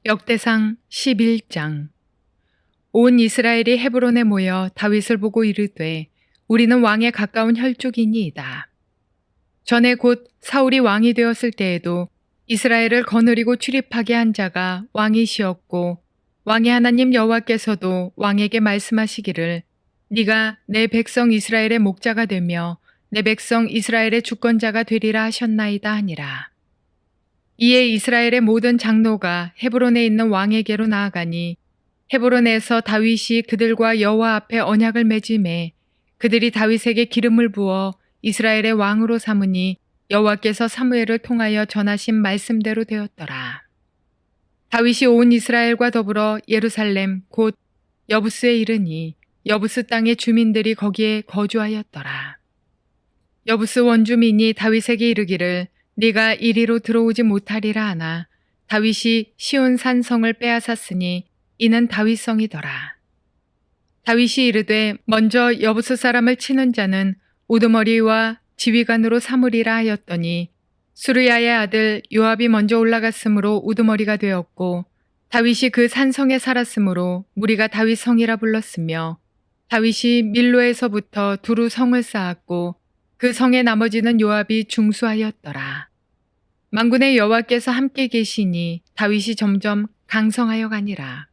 역대상 11장. 온 이스라엘이 헤브론에 모여 다윗을 보고 이르되 우리는 왕에 가까운 혈족이니이다. 전에 곧 사울이 왕이 되었을 때에도 이스라엘을 거느리고 출입하게 한 자가 왕이시었고 왕의 하나님 여호와께서도 왕에게 말씀하시기를 네가 내 백성 이스라엘의 목자가 되며 내 백성 이스라엘의 주권자가 되리라 하셨나이다 하니라. 이에 이스라엘의 모든 장로가 헤브론에 있는 왕에게로 나아가니 헤브론에서 다윗이 그들과 여호와 앞에 언약을 맺음에 그들이 다윗에게 기름을 부어 이스라엘의 왕으로 삼으니 여호와께서 사무엘을 통하여 전하신 말씀대로 되었더라. 다윗이 온 이스라엘과 더불어 예루살렘 곧 여부스에 이르니 여부스 땅의 주민들이 거기에 거주하였더라. 여부스 원주민이 다윗에게 이르기를 네가 이리로 들어오지 못하리라 하나 다윗이 시온 산성을 빼앗았으니 이는 다윗성이더라. 다윗이 이르되 먼저 여부스 사람을 치는 자는 우두머리와 지휘관으로 삼으리라 하였더니 수르야의 아들 요압이 먼저 올라갔으므로 우두머리가 되었고 다윗이 그 산성에 살았으므로 무리가 다윗성이라 불렀으며 다윗이 밀로에서부터 두루 성을 쌓았고 그 성의 나머지는 요압이 중수하였더라. 만군의 여호와께서 함께 계시니 다윗이 점점 강성하여 가니라.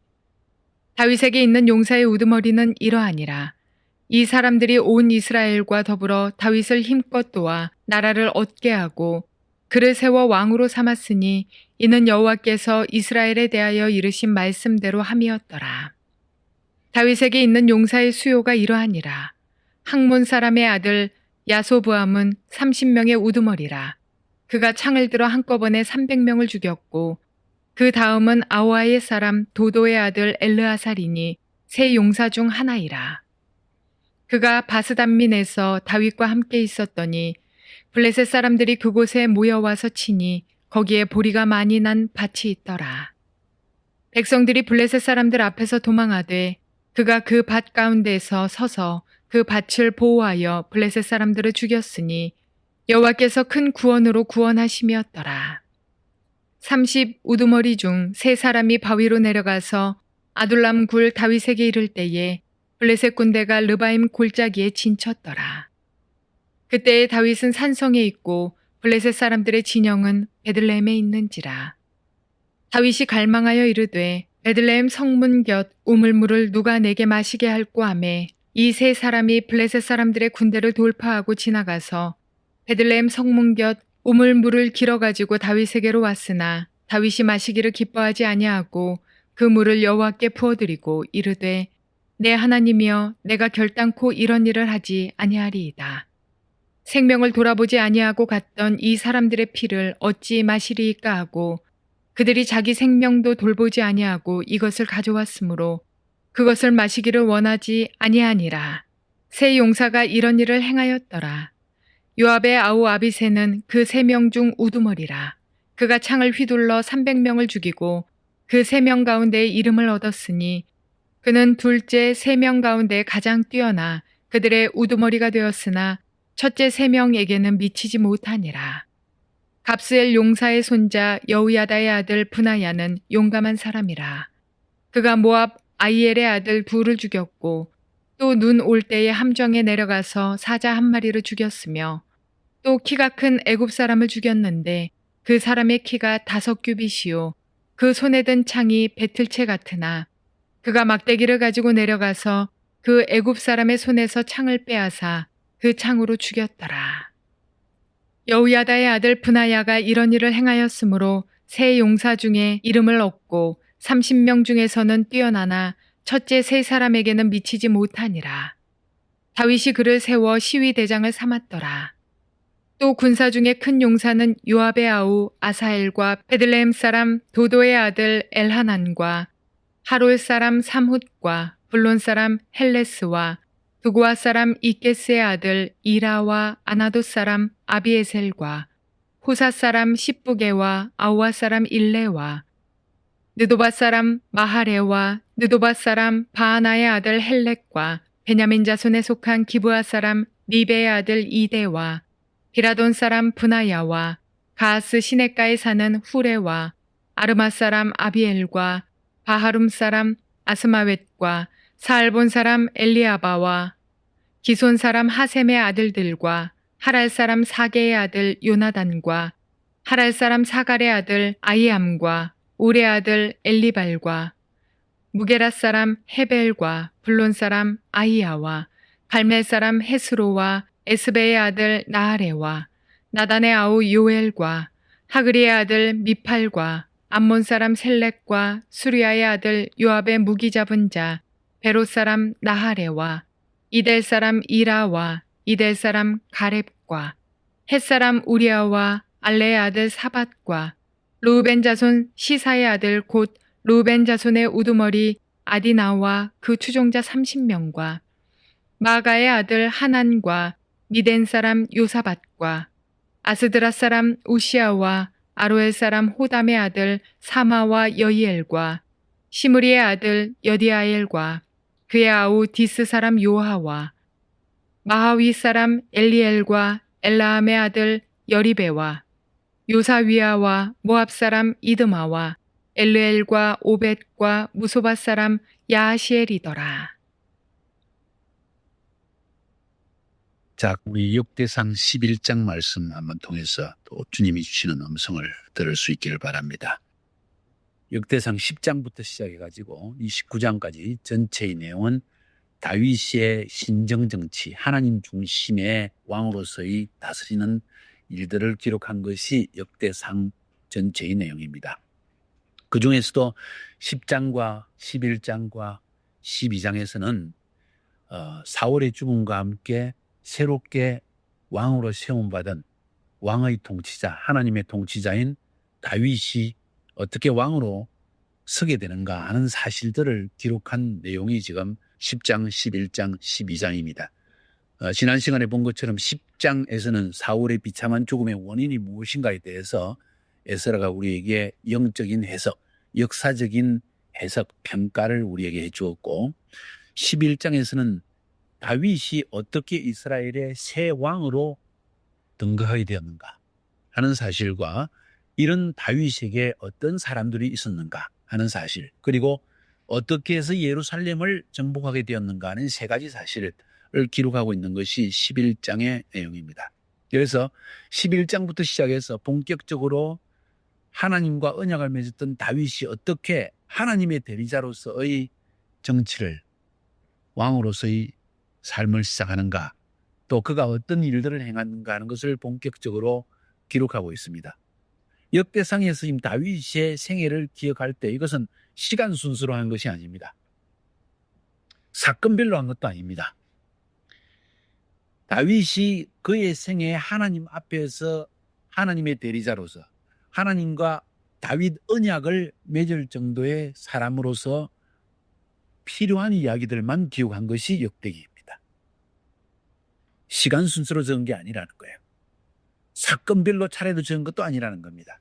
다윗에게 있는 용사의 우두머리는 이러하니라. 이 사람들이 온 이스라엘과 더불어 다윗을 힘껏 도와 나라를 얻게 하고 그를 세워 왕으로 삼았으니 이는 여호와께서 이스라엘에 대하여 이르신 말씀대로 함이었더라. 다윗에게 있는 용사의 수요가 이러하니라. 학몬 사람의 아들 야소부암은 30명의 우두머리라. 그가 창을 들어 한꺼번에 300명을 죽였고 그 다음은 아우아의 사람 도도의 아들 엘르아살이니 세 용사 중 하나이라. 그가 바스단민에서 다윗과 함께 있었더니 블레셋 사람들이 그곳에 모여와서 치니 거기에 보리가 많이 난 밭이 있더라. 백성들이 블레셋 사람들 앞에서 도망하되 그가 그 밭 가운데서 서서 그 밭을 보호하여 블레셋 사람들을 죽였으니 여호와께서 큰 구원으로 구원하심이었더라. 30 우두머리 중 세 사람이 바위로 내려가서 아둘람 굴 다윗에게 이를 때에 블레셋 군대가 르바임 골짜기에 진쳤더라. 그때에 다윗은 산성에 있고 블레셋 사람들의 진영은 베들레헴에 있는지라. 다윗이 갈망하여 이르되 베들레헴 성문 곁 우물물을 누가 내게 마시게 할꼬 하매 이 세 사람이 블레셋 사람들의 군대를 돌파하고 지나가서 베들레헴 성문 곁 우물물을 길어가지고 다윗에게로 왔으나 다윗이 마시기를 기뻐하지 아니하고 그 물을 여호와께 부어드리고 이르되 내 하나님이여 내가 결단코 이런 일을 하지 아니하리이다. 생명을 돌아보지 아니하고 갔던 이 사람들의 피를 어찌 마시리이까 하고 그들이 자기 생명도 돌보지 아니하고 이것을 가져왔으므로 그것을 마시기를 원하지 아니하니라. 세 용사가 이런 일을 행하였더라. 요압의 아우 아비새는 그 3명 중 우두머리라. 그가 창을 휘둘러 300명을 죽이고 그 3명 가운데 이름을 얻었으니 그는 둘째 3명 가운데 가장 뛰어나 그들의 우두머리가 되었으나 첫째 3명에게는 미치지 못하니라. 갑스엘 용사의 손자 여우야다의 아들 브나야는 용감한 사람이라. 그가 모압 아이엘의 아들 둘을 죽였고 또 눈 올 때에 함정에 내려가서 사자 한 마리를 죽였으며 또 키가 큰 애굽 사람을 죽였는데 그 사람의 키가 5규빗이요 그 손에 든 창이 배틀채 같으나 그가 막대기를 가지고 내려가서 그 애굽 사람의 손에서 창을 빼앗아 그 창으로 죽였더라. 여우야다의 아들 브나야가 이런 일을 행하였으므로 세 용사 중에 이름을 얻고 30명 중에서는 뛰어나나 첫째 세 사람에게는 미치지 못하니라. 다윗이 그를 세워 시위대장을 삼았더라. 또 군사 중에 큰 용사는 요압의 아우 아사엘과 베들레헴 사람 도도의 아들 엘하난과 하롤 사람 삼훗과 블론 사람 헬레스와 두고아 사람 이게스의 아들 이라와 아나돗 사람 아비에셀과 후사 사람 십부게와 아우아 사람 일레와 느도바 사람 마하레와 느도바 사람 바하나의 아들 헬렉과 베냐민 자손에 속한 기브아 사람 리베의 아들 이데와 비라돈 사람 브나야와 가하스 시냇가에 사는 후레와 아르마 사람 아비엘과 바하룸 사람 아스마웻과 사알본 사람 엘리아바와 기손 사람 하셈의 아들들과 하랄 사람 사게의 아들 요나단과 하랄 사람 사갈의 아들 아이암과 우레 아들 엘리발과 무게라 사람 헤벨과 블론 사람 아이야와 갈멜 사람 헤스로와 에스베의 아들 나하레와 나단의 아우 요엘과 하그리의 아들 미팔과 암몬 사람 셀렉과 수리아의 아들 요압의 무기 잡은 자 베롯 사람 나하레와 이델 사람 이라와 이델 사람 가렙과 헷 사람 우리아와 알레의 아들 사밧과 루벤 자손 시사의 아들 곧 루벤 자손의 우두머리 아디나와 그 추종자 30명과 마가의 아들 하난과 미덴 사람 요사밧과 아스드라 사람 우시아와 아로엘 사람 호담의 아들 사마와 여이엘과 시므리의 아들 여디아엘과 그의 아우 디스 사람 요하와 마하위 사람 엘리엘과 엘라함의 아들 여리베와 요사위아와 모압 사람 이드마와 엘르엘과 오벳과 무소바 사람 야하시엘이더라. 자, 우리 역대상 11장 말씀 한번 통해서 또 주님이 주시는 음성을 들을 수 있기를 바랍니다. 역대상 10장부터 시작해가지고 29장까지 전체의 내용은 다윗의 신정정치, 하나님 중심의 왕으로서의 다스리는 일들을 기록한 것이 역대상 전체의 내용입니다. 그 중에서도 10장과 11장과 12장에서는 사울의 죽음과 함께 새롭게 왕으로 세움받은 왕의 통치자, 하나님의 통치자인 다윗이 어떻게 왕으로 서게 되는가 하는 사실들을 기록한 내용이 지금 10장, 11장, 12장입니다. 지난 시간에 본 것처럼 10장에서는 사울의 비참한 죽음의 원인이 무엇인가에 대해서 에스라가 우리에게 영적인 해석, 역사적인 해석, 평가를 우리에게 해주었고 11장에서는 다윗이 어떻게 이스라엘의 새 왕으로 등극하게 되었는가 하는 사실과 이런 다윗에게 어떤 사람들이 있었는가 하는 사실, 그리고 어떻게 해서 예루살렘을 정복하게 되었는가 하는 세 가지 사실을 기록하고 있는 것이 11장의 내용입니다. 그래서 11장부터 시작해서 본격적으로 하나님과 언약을 맺었던 다윗이 어떻게 하나님의 대리자로서의 정치를, 왕으로서의 삶을 시작하는가, 또 그가 어떤 일들을 행하는가 하는 것을 본격적으로 기록하고 있습니다. 역대상에서 지금 다윗의 생애를 기억할 때 이것은 시간 순서로 한 것이 아닙니다. 사건별로 한 것도 아닙니다. 다윗이 그의 생애에 하나님 앞에서 하나님의 대리자로서 하나님과 다윗 언약을 맺을 정도의 사람으로서 필요한 이야기들만 기록한 것이 역대기입니다. 시간 순서로 적은 게 아니라는 거예요. 사건별로 차례로 적은 것도 아니라는 겁니다.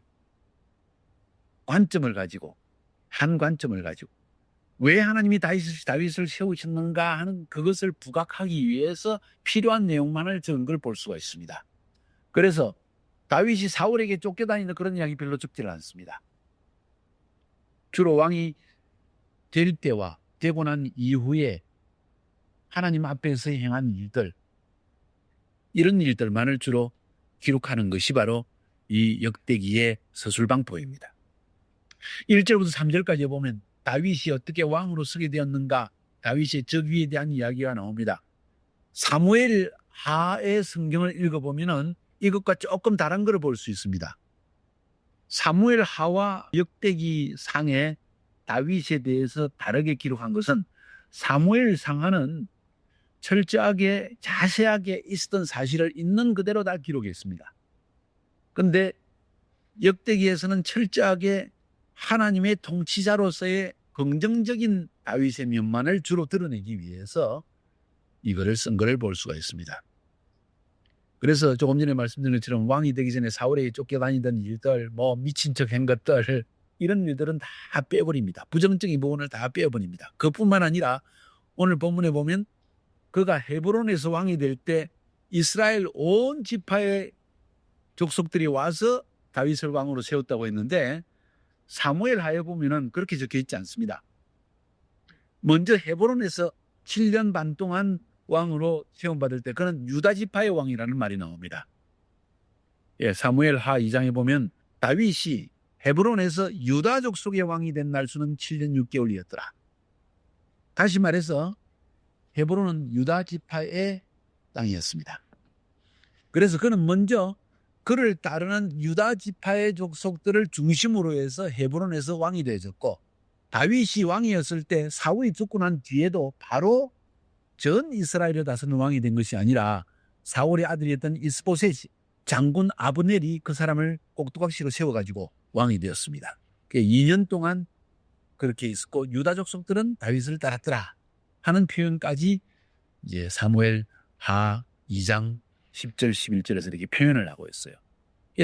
관점을 가지고, 한 관점을 가지고 왜 하나님이 다윗을 세우셨는가 하는 그것을 부각하기 위해서 필요한 내용만을 적은 걸 볼 수가 있습니다. 그래서 다윗이 사울에게 쫓겨다니는 그런 이야기 별로 적지 않습니다. 주로 왕이 될 때와 되고 난 이후에 하나님 앞에서 행한 일들, 이런 일들만을 주로 기록하는 것이 바로 이 역대기의 서술방법입니다. 1절부터 3절까지 보면 다윗이 어떻게 왕으로 서게 되었는가, 다윗의 즉위에 대한 이야기가 나옵니다. 사무엘 하의 성경을 읽어보면 이것과 조금 다른 것을 볼 수 있습니다. 사무엘 하와 역대기 상에 다윗에 대해서 다르게 기록한 것은 사무엘 상하는 철저하게 자세하게 있었던 사실을 있는 그대로 다 기록했습니다. 그런데 역대기에서는 철저하게 하나님의 통치자로서의 긍정적인 다윗의 면만을 주로 드러내기 위해서 이거를 쓴 것을 볼 수가 있습니다. 그래서 조금 전에 말씀드린 것처럼 왕이 되기 전에 사울에게 쫓겨다니던 일들, 미친 척 한 것들, 이런 일들은 다 빼버립니다. 부정적인 부분을 다 빼버립니다. 그뿐만 아니라 오늘 본문에 보면 그가 헤브론에서 왕이 될 때 이스라엘 온 지파의 족속들이 와서 다윗을 왕으로 세웠다고 했는데 사무엘 하에 보면은 그렇게 적혀 있지 않습니다. 먼저 헤브론에서 7년 반 동안 왕으로 세움받을 때 그는 유다 지파의 왕이라는 말이 나옵니다. 예, 사무엘 하 2장에 보면 다윗이 헤브론에서 유다 족속의 왕이 된 날수는 7년 6개월이었더라. 다시 말해서 헤브론은 유다 지파의 땅이었습니다. 그래서 그는 먼저 그를 따르는 유다 지파의 족속들을 중심으로 해서 헤브론에서 왕이 되어졌고, 다윗이 왕이었을 때 사울이 죽고 난 뒤에도 바로 전 이스라엘을 다스리는 왕이 된 것이 아니라 사울의 아들이었던 이스보셋이 장군 아브넬이 그 사람을 꼭두각시로 세워가지고 왕이 되었습니다. 2년 동안 그렇게 있었고 유다 족속들은 다윗을 따랐더라 하는 표현까지 이제 사무엘 하 2장 10절 11절에서 이렇게 표현을 하고 있어요.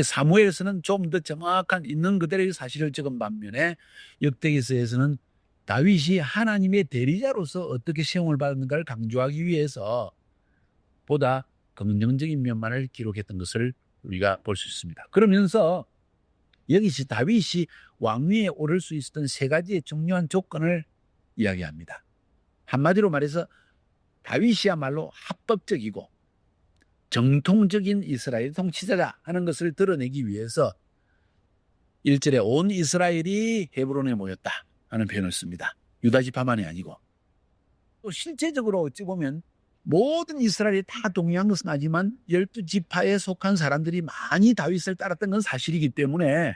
사무엘에서는 좀 더 정확한 있는 그대로의 사실을 적은 반면에 역대기서에서는 다윗이 하나님의 대리자로서 어떻게 세움을 받았는가를 강조하기 위해서 보다 긍정적인 면만을 기록했던 것을 우리가 볼 수 있습니다. 그러면서 여기서 다윗이 왕위에 오를 수 있었던 세 가지의 중요한 조건을 이야기합니다. 한마디로 말해서 다윗이야말로 합법적이고 정통적인 이스라엘 통치자다 하는 것을 드러내기 위해서 1절에 온 이스라엘이 헤브론에 모였다 하는 표현을 씁니다. 유다 지파만이 아니고 또 실제적으로 어찌 보면 모든 이스라엘이 다 동의한 것은 아니지만 12지파에 속한 사람들이 많이 다윗을 따랐던 건 사실이기 때문에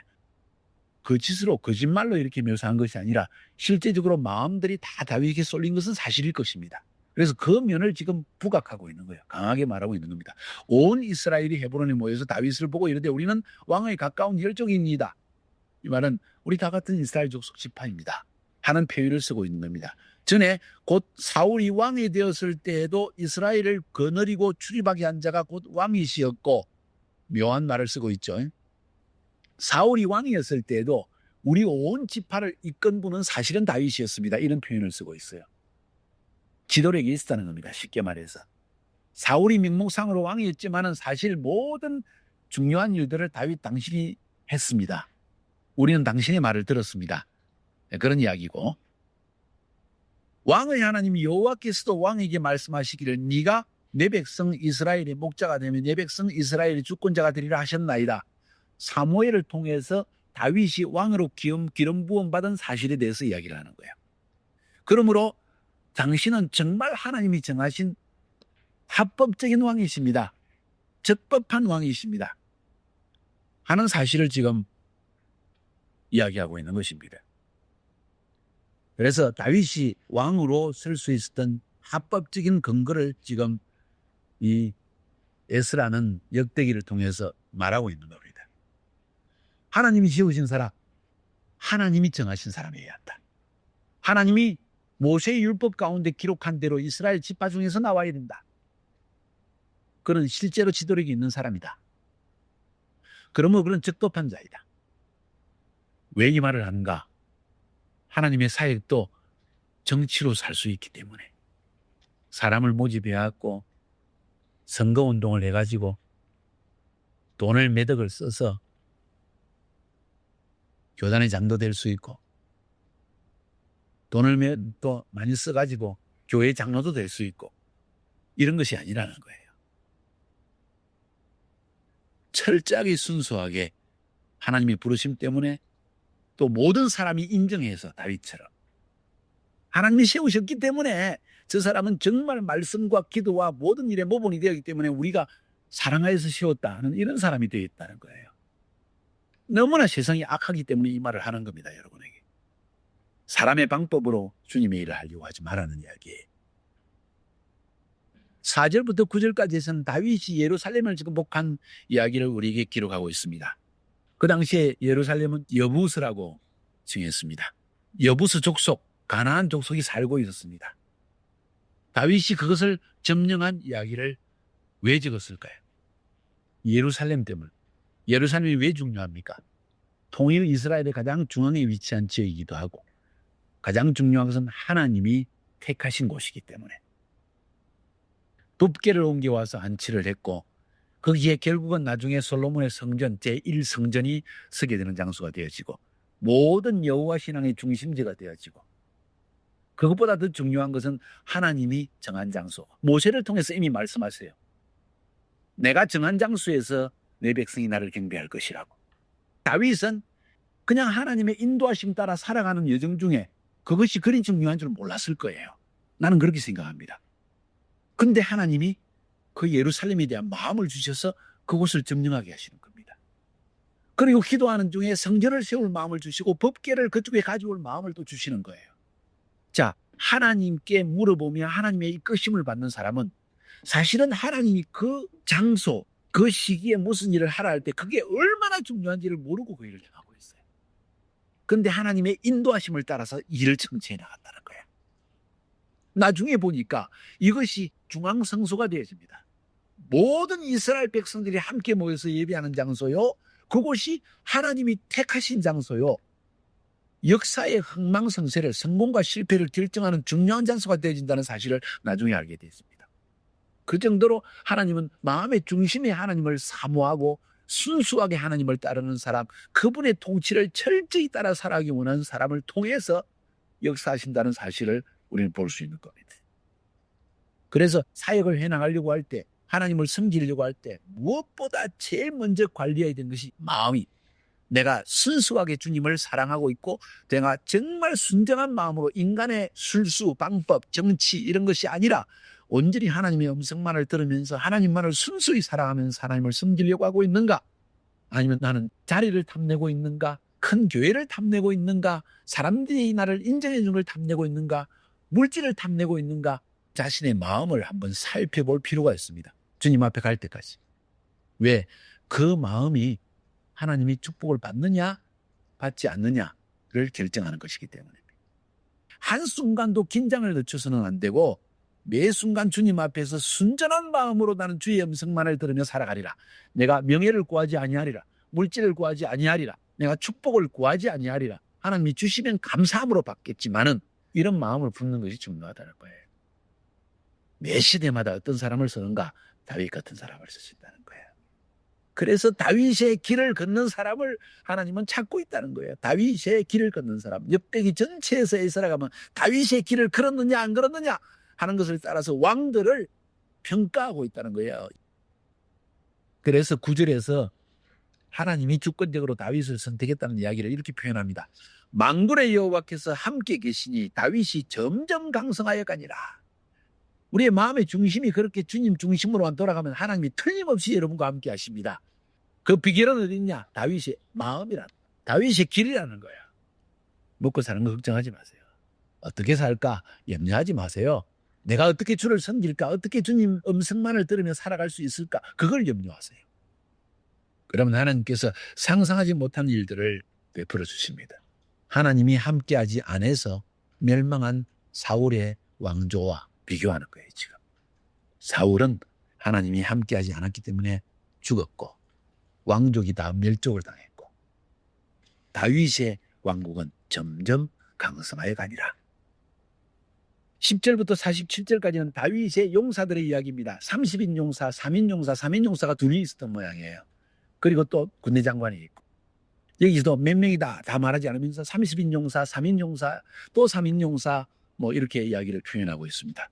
거짓으로 거짓말로 이렇게 묘사한 것이 아니라 실제적으로 마음들이 다 다윗에게 쏠린 것은 사실일 것입니다. 그래서 그 면을 지금 부각하고 있는 거예요. 강하게 말하고 있는 겁니다. 온 이스라엘이 헤브론에 모여서 다윗을 보고 이르되 우리는 왕에 가까운 혈족입니다. 이 말은 우리 다 같은 이스라엘 족속 지파입니다 하는 표현을 쓰고 있는 겁니다. 전에 곧 사울이 왕이 되었을 때에도 이스라엘을 거느리고 출입하게 한 자가 곧 왕이시었고, 묘한 말을 쓰고 있죠. 사울이 왕이었을 때에도 우리 온 지파를 이끈 분은 사실은 다윗이었습니다. 이런 표현을 쓰고 있어요. 지도력이 있었다는 겁니다. 쉽게 말해서. 사울이 명목상으로 왕이었지만은 사실 모든 중요한 일들을 다윗 당신이 했습니다. 우리는 당신의 말을 들었습니다. 그런 이야기고, 왕의 하나님 여호와께서도 왕에게 말씀하시기를 네가 내 백성 이스라엘의 목자가 되면 내 백성 이스라엘의 주권자가 되리라 하셨나이다. 사무엘을 통해서 다윗이 왕으로 기름 부음 받은 사실에 대해서 이야기를 하는 거예요. 그러므로 당신은 정말 하나님이 정하신 합법적인 왕이십니다. 적법한 왕이십니다 하는 사실을 지금 이야기하고 있는 것입니다. 그래서 다윗이 왕으로 설 수 있었던 합법적인 근거를 지금 이 에스라는 역대기를 통해서 말하고 있는 겁니다. 하나님이 지으신 사람, 하나님이 정하신 사람이어야 한다. 하나님이 모세의 율법 가운데 기록한 대로 이스라엘 지파 중에서 나와야 된다. 그런 실제로 지도력이 있는 사람이다. 그러면 그런 적법한 자이다. 왜 이 말을 하는가? 하나님의 사역도 정치로 살 수 있기 때문에 사람을 모집해갖고 선거운동을 해가지고 돈을 매덕을 써서 교단의 장도 될 수 있고 돈을 또 많이 써가지고 교회 장로도 될 수 있고 이런 것이 아니라는 거예요. 철저하게 순수하게 하나님의 부르심 때문에 또 모든 사람이 인정해서 다윗처럼 하나님이 세우셨기 때문에 저 사람은 정말 말씀과 기도와 모든 일에 모범이 되었기 때문에 우리가 사랑하여서 세웠다 하는 이런 사람이 되어 있다는 거예요. 너무나 세상이 악하기 때문에 이 말을 하는 겁니다. 여러분에게. 사람의 방법으로 주님의 일을 하려고 하지 말라는 이야기예요. 4절부터 9절까지에서는 다윗이 예루살렘을 지금 복한 이야기를 우리에게 기록하고 있습니다. 그 당시에 예루살렘은 여부스라고 칭했습니다. 여부스 족속, 가나안 족속이 살고 있었습니다. 다윗이 그것을 점령한 이야기를 왜 적었을까요? 예루살렘 때문에. 예루살렘이 왜 중요합니까? 통일 이스라엘의 가장 중앙에 위치한 지역이기도 하고 가장 중요한 것은 하나님이 택하신 곳이기 때문에 둡게를 옮겨와서 안치를 했고 거기에 결국은 나중에 솔로몬의 성전 제1성전이 서게 되는 장소가 되어지고 모든 여호와 신앙의 중심지가 되어지고, 그것보다 더 중요한 것은 하나님이 정한 장소. 모세를 통해서 이미 말씀하세요. 내가 정한 장소에서 내 백성이 나를 경배할 것이라고. 다윗은 그냥 하나님의 인도하심 따라 살아가는 여정 중에 그것이 그리 중요한 줄 몰랐을 거예요. 나는 그렇게 생각합니다. 근데 하나님이 그 예루살렘에 대한 마음을 주셔서 그곳을 점령하게 하시는 겁니다. 그리고 기도하는 중에 성전을 세울 마음을 주시고 법궤를 그쪽에 가져올 마음을 또 주시는 거예요. 자, 하나님께 물어보며 하나님의 이끄심을 받는 사람은 사실은 하나님이 그 장소, 그 시기에 무슨 일을 하라 할 때 그게 얼마나 중요한지를 모르고 그 일을 하고 있어요. 근데 하나님의 인도하심을 따라서 일을 청취해 나간다는 거예요. 나중에 보니까 이것이 중앙성소가 되어집니다. 모든 이스라엘 백성들이 함께 모여서 예배하는 장소요. 그곳이 하나님이 택하신 장소요. 역사의 흥망성쇠를, 성공과 실패를 결정하는 중요한 장소가 되어진다는 사실을 나중에 알게 됐습니다. 그 정도로 하나님은 마음의 중심에 하나님을 사모하고 순수하게 하나님을 따르는 사람, 그분의 통치를 철저히 따라 살아가기 원하는 사람을 통해서 역사하신다는 사실을 우리는 볼 수 있는 겁니다. 그래서 사역을 해나가려고 할 때, 하나님을 섬기려고 할 때 무엇보다 제일 먼저 관리해야 되는 것이 마음이, 내가 순수하게 주님을 사랑하고 있고 내가 정말 순정한 마음으로 인간의 술수, 방법, 정치 이런 것이 아니라 온전히 하나님의 음성만을 들으면서 하나님만을 순수히 사랑하면서 하나님을 섬기려고 하고 있는가? 아니면 나는 자리를 탐내고 있는가? 큰 교회를 탐내고 있는가? 사람들이 나를 인정해 주는 걸 탐내고 있는가? 물질을 탐내고 있는가? 자신의 마음을 한번 살펴볼 필요가 있습니다. 주님 앞에 갈 때까지. 왜? 그 마음이 하나님이 축복을 받느냐 받지 않느냐를 결정하는 것이기 때문입니다. 한순간도 긴장을 늦춰서는 안 되고 매 순간 주님 앞에서 순전한 마음으로 나는 주의 음성만을 들으며 살아가리라. 내가 명예를 구하지 아니하리라. 물질을 구하지 아니하리라. 내가 축복을 구하지 아니하리라. 하나님이 주시면 감사함으로 받겠지만은 이런 마음을 품는 것이 중요하다는 거예요. 매 시대마다 어떤 사람을 쓰는가? 다윗 같은 사람을 쓰신다는 거예요. 그래서 다윗의 길을 걷는 사람을 하나님은 찾고 있다는 거예요. 다윗의 길을 걷는 사람. 역대기 전체에서 살아가면 다윗의 길을 걸었느냐 안 걸었느냐 하는 것을 따라서 왕들을 평가하고 있다는 거예요. 그래서 9절에서 하나님이 주권적으로 다윗을 선택했다는 이야기를 이렇게 표현합니다. 만군의 여호와께서 함께 계시니 다윗이 점점 강성하여 가니라. 우리의 마음의 중심이 그렇게 주님 중심으로만 돌아가면 하나님이 틀림없이 여러분과 함께 하십니다. 그 비결은 어디 있냐? 다윗의 마음이란, 다윗의 길이라는 거야. 먹고 사는 거 걱정하지 마세요. 어떻게 살까? 염려하지 마세요. 내가 어떻게 주를 섬길까? 어떻게 주님 음성만을 들으며 살아갈 수 있을까? 그걸 염려하세요. 그러면 하나님께서 상상하지 못한 일들을 베풀어 주십니다. 하나님이 함께하지 않아서 멸망한 사울의 왕조와 비교하는 거예요, 지금. 사울은 하나님이 함께하지 않았기 때문에 죽었고 왕족이 다 멸족을 당했고 다윗의 왕국은 점점 강성하여 가니라. 10절부터 47절까지는 다윗의 용사들의 이야기입니다. 30인 용사, 3인 용사, 3인 용사가 둘이 있었던 모양이에요. 그리고 또 군대 장관이 있고 여기서도 몇 명이다 다 말하지 않으면서 30인 용사, 3인 용사, 또 3인 용사 뭐 이렇게 이야기를 표현하고 있습니다.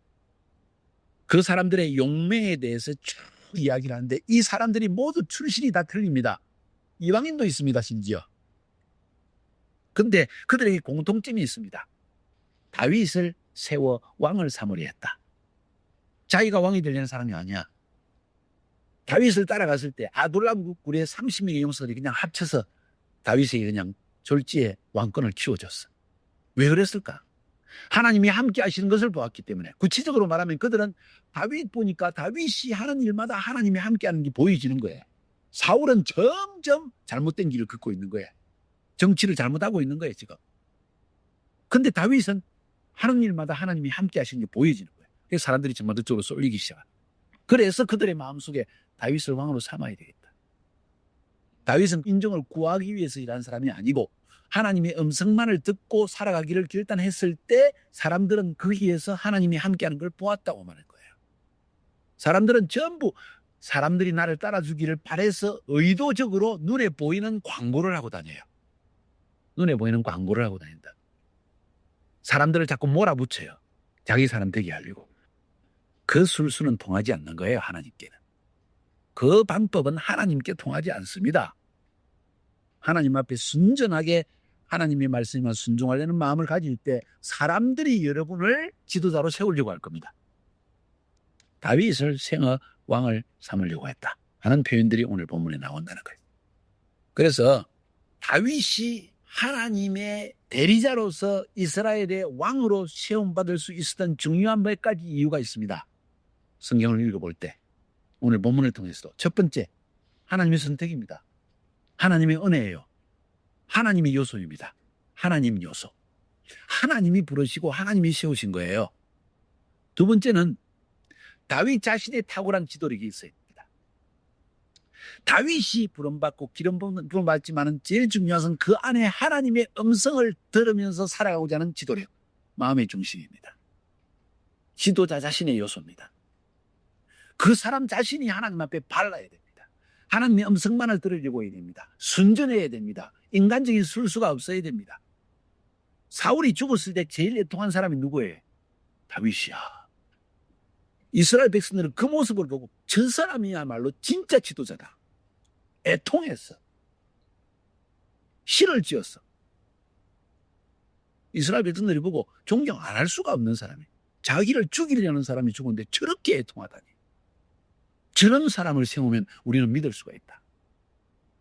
그 사람들의 용맹에 대해서 쭉 이야기를 하는데 이 사람들이 모두 출신이 다 틀립니다. 이방인도 있습니다, 심지어. 근데 그들에게 공통점이 있습니다. 다윗을 세워 왕을 삼으려 했다. 자기가 왕이 되려는 사람이 아니야. 다윗을 따라갔을 때 아둘람 굴의 30명의 용사들이 그냥 합쳐서 다윗에게 그냥 졸지에 왕권을 키워줬어. 왜 그랬을까? 하나님이 함께 하시는 것을 보았기 때문에. 구체적으로 말하면 그들은 다윗 보니까 다윗이 하는 일마다 하나님이 함께 하는 게 보여지는 거예요. 사울은 점점 잘못된 길을 걷고 있는 거예요. 정치를 잘못하고 있는 거예요, 지금. 근데 다윗은 하는 일마다 하나님이 함께 하시는 게 보여지는 거예요. 그래서 사람들이 정말 그쪽으로 쏠리기 시작합니다. 그래서 그들의 마음속에 다윗을 왕으로 삼아야 되겠다. 다윗은 인정을 구하기 위해서 일하는 사람이 아니고 하나님의 음성만을 듣고 살아가기를 결단했을 때 사람들은 거기에서 하나님이 함께하는 걸 보았다고 말할 거예요. 사람들은 전부 사람들이 나를 따라주기를 바라서 의도적으로 눈에 보이는 광고를 하고 다녀요. 눈에 보이는 광고를 하고 다닌다. 사람들을 자꾸 몰아붙여요. 자기 사람 되게 하려고. 그 술수는 통하지 않는 거예요, 하나님께는. 그 방법은 하나님께 통하지 않습니다. 하나님 앞에 순전하게 하나님의 말씀에 순종하려는 마음을 가질 때 사람들이 여러분을 지도자로 세우려고 할 겁니다. 다윗을 생어 왕을 삼으려고 했다 하는 표현들이 오늘 본문에 나온다는 거예요. 그래서 다윗이 하나님의 대리자로서 이스라엘의 왕으로 세움받을 수 있었던 중요한 몇 가지 이유가 있습니다. 성경을 읽어볼 때 오늘 본문을 통해서도 첫 번째, 하나님의 선택입니다. 하나님의 은혜예요. 하나님의 요소입니다. 하나님 요소. 하나님이 부르시고 하나님이 세우신 거예요. 두 번째는 다윗 자신의 탁월한 지도력이 있어야 됩니다. 다윗이 부름받고 기름 부름받지만은 제일 중요한 것은 그 안에 하나님의 음성을 들으면서 살아가고자 하는 지도력, 마음의 중심입니다. 지도자 자신의 요소입니다. 그 사람 자신이 하나님 앞에 발라야 됩니다. 하나님의 음성만을 들으려고 해야 됩니다. 순전해야 됩니다. 인간적인 술수가 없어야 됩니다. 사울이 죽었을 때 제일 애통한 사람이 누구예요? 다윗이야. 이스라엘 백성들은 그 모습을 보고 저 사람이야말로 진짜 지도자다. 애통했어. 신을 지었어. 이스라엘 백성들이 보고 존경 안 할 수가 없는 사람이, 자기를 죽이려는 사람이 죽었는데 저렇게 애통하다니. 저런 사람을 세우면 우리는 믿을 수가 있다.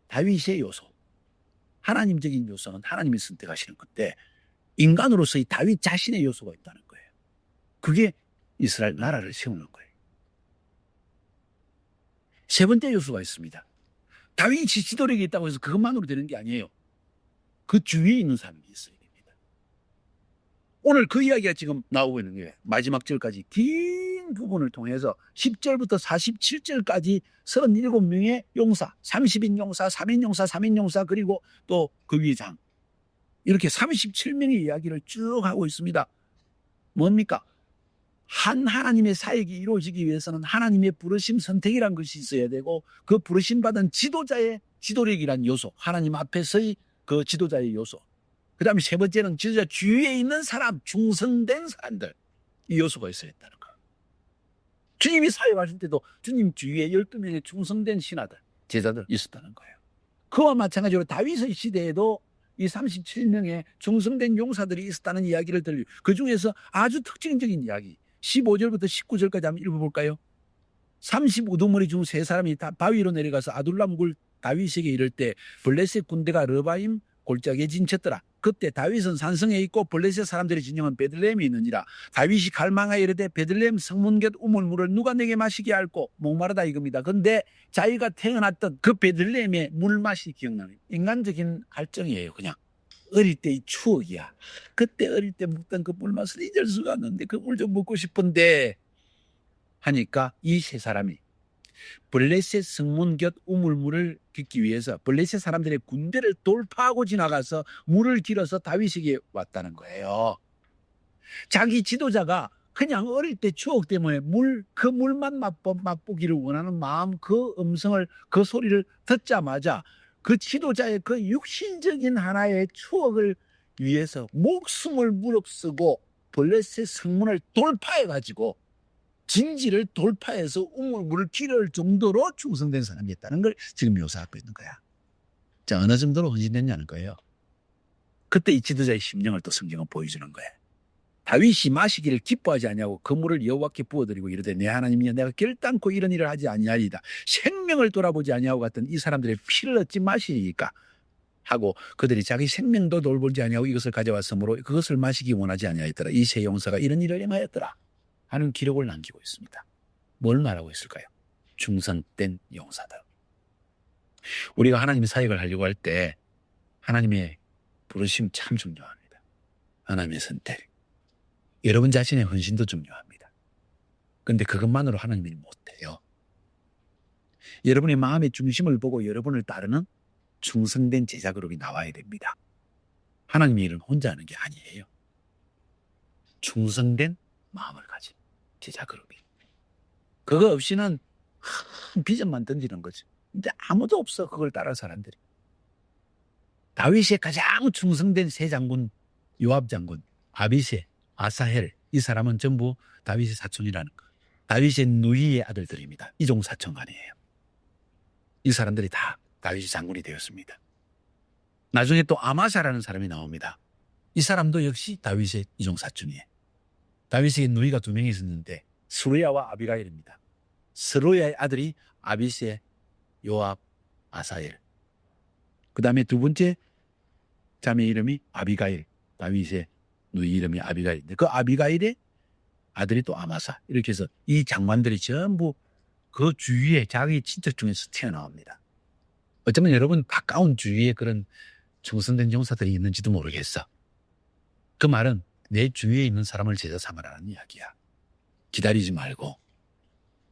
다윗의 요소, 하나님적인 요소는 하나님이 선택하시는 건데 인간으로서의 다윗 자신의 요소가 있다는 거예요. 그게 이스라엘 나라를 세우는 거예요. 세 번째 요소가 있습니다. 다윗이 지도력이 있다고 해서 그것만으로 되는 게 아니에요. 그 주위에 있는 사람이 있어야 됩니다. 오늘 그 이야기가 지금 나오고 있는 게 마지막 절까지 긴 부분을 통해서 10절부터 47절까지 37명의 용사, 30인 용사, 3인 용사, 3인 용사, 그리고 또 그 위장, 이렇게 37명의 이야기를 쭉 하고 있습니다. 뭡니까? 한 하나님의 사역이 이루어지기 위해서는 하나님의 부르심 선택이란 것이 있어야 되고, 그 부르심 받은 지도자의 지도력이란 요소, 하나님 앞에서의 그 지도자의 요소, 그 다음에 세 번째는 지도자 주위에 있는 사람, 중성된 사람들, 이 요소가 있어야 했다는 거예요. 주님이 사역하실 때도 주님 주위에 12명의 중성된 신하들, 제자들 있었다는 거예요. 그와 마찬가지로 다윗의 시대에도 이 37명의 중성된 용사들이 있었다는 이야기를 들려요. 그 중에서 아주 특징적인 이야기, 15절부터 19절까지 한번 읽어볼까요? 35두머리 중 세 사람이 다 바위로 내려가서 아둘람 굴 다윗에게 이를 때 블레셋 군대가 르바임 골짜기에 진쳤더라. 그때 다윗은 산성에 있고 블레셋 사람들이 진영한 베들레헴에 있느니라. 다윗이 갈망하여 이르되 베들레헴 성문곁 우물물을 누가 내게 마시게 할꼬. 목마르다 이겁니다. 근데 자기가 태어났던 그 베들레헴의 물맛이 기억나는, 인간적인 갈증이에요. 그냥 어릴 때의 추억이야. 그때 어릴 때 먹던 그 물맛을 잊을 수가 없는데 그 물 좀 먹고 싶은데 하니까 이 세 사람이 블레셋 성문곁 우물물을 깃기 위해서 블레셋 사람들의 군대를 돌파하고 지나가서 물을 길어서 다윗에게 왔다는 거예요. 자기 지도자가 그냥 어릴 때 추억 때문에 그 물만 맛보기를 원하는 마음, 그 음성을, 그 소리를 듣자마자 그 지도자의 그 육신적인 하나의 추억을 위해서 목숨을 무릅쓰고 블레셋 성문을 돌파해가지고 진지를 돌파해서 우물물을 기를 정도로 충성된 사람이었다는 걸 지금 묘사하고 있는 거야. 자, 어느 정도로 헌신했냐는 거예요. 그때 이 지도자의 심령을 또 성경은 보여주는 거예요. 다윗이 마시기를 기뻐하지 아니하고 그 물을 여호와께 부어드리고 이르되 내 하나님이여 내가 결단코 이런 일을 하지 아니하리이다. 생명을 돌아보지 아니하고 갔던 이 사람들의 피를 어찌 마시리까 하고 그들이 자기 생명도 돌보지 아니하고 이것을 가져왔으므로 그것을 마시기 원하지 아니하였더라. 이 세 용사가 이런 일을 행하였더라 하는 기록을 남기고 있습니다. 뭘 말하고 있을까요? 충성된 용사들. 우리가 하나님의 사역을 하려고 할 때 하나님의 부르심 참 중요합니다. 하나님의 선택. 여러분 자신의 헌신도 중요합니다. 그런데 그것만으로 하나님이 못해요. 여러분의 마음의 중심을 보고 여러분을 따르는 충성된 제자 그룹이 나와야 됩니다. 하나님의 일은 혼자 하는 게 아니에요. 충성된 마음을 가진 제자 그룹이. 그거 없이는 비전만 던지는 거죠. 근데 아무도 없어, 그걸 따라 사람들이. 다윗의 가장 충성된 세 장군, 요압 장군, 아비세, 아사헬, 이 사람은 전부 다윗의 사촌이라는 거. 다윗의 누이의 아들들입니다. 이종 사촌간이에요. 이 사람들이 다 다윗의 장군이 되었습니다. 나중에 또 아마사라는 사람이 나옵니다. 이 사람도 역시 다윗의 이종 사촌이에요. 다윗에게 누이가 2명이 있었는데 스루야와 아비가일입니다. 스루야의 아들이 아비세, 요압, 아사엘. 그 다음에 두 번째 자매 이름이 아비가일, 다윗의 누이 이름이 아비가일인데 그 아비가일의 아들이 또 아마사. 이렇게 해서 이 장관들이 전부 그 주위에 자기 친척 중에서 튀어나옵니다. 어쩌면 여러분 가까운 주위에 그런 충성된 용사들이 있는지도 모르겠어. 그 말은 내 주위에 있는 사람을 제자 삼으라는 이야기야. 기다리지 말고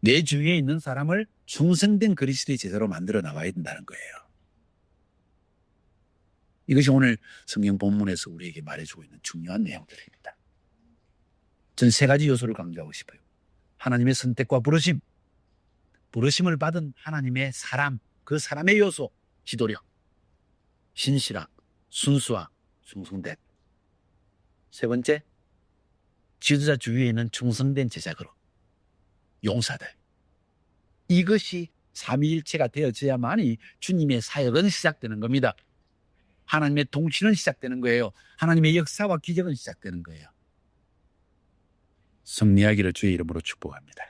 내 주위에 있는 사람을 충성된 그리스도의 제자로 만들어 나가야 된다는 거예요. 이것이 오늘 성경 본문에서 우리에게 말해주고 있는 중요한 내용들입니다. 저는 3가지 요소를 강조하고 싶어요. 하나님의 선택과 부르심, 부르심을 받은 하나님의 사람, 그 사람의 요소, 지도력, 신실함, 순수함, 충성됨. 3번째, 지도자 주위에 있는 충성된 제자 그룹, 용사들. 이것이 삼위일체가 되어져야만이 주님의 사역은 시작되는 겁니다. 하나님의 통치는 시작되는 거예요. 하나님의 역사와 기적은 시작되는 거예요. 승리하기를 주의 이름으로 축복합니다.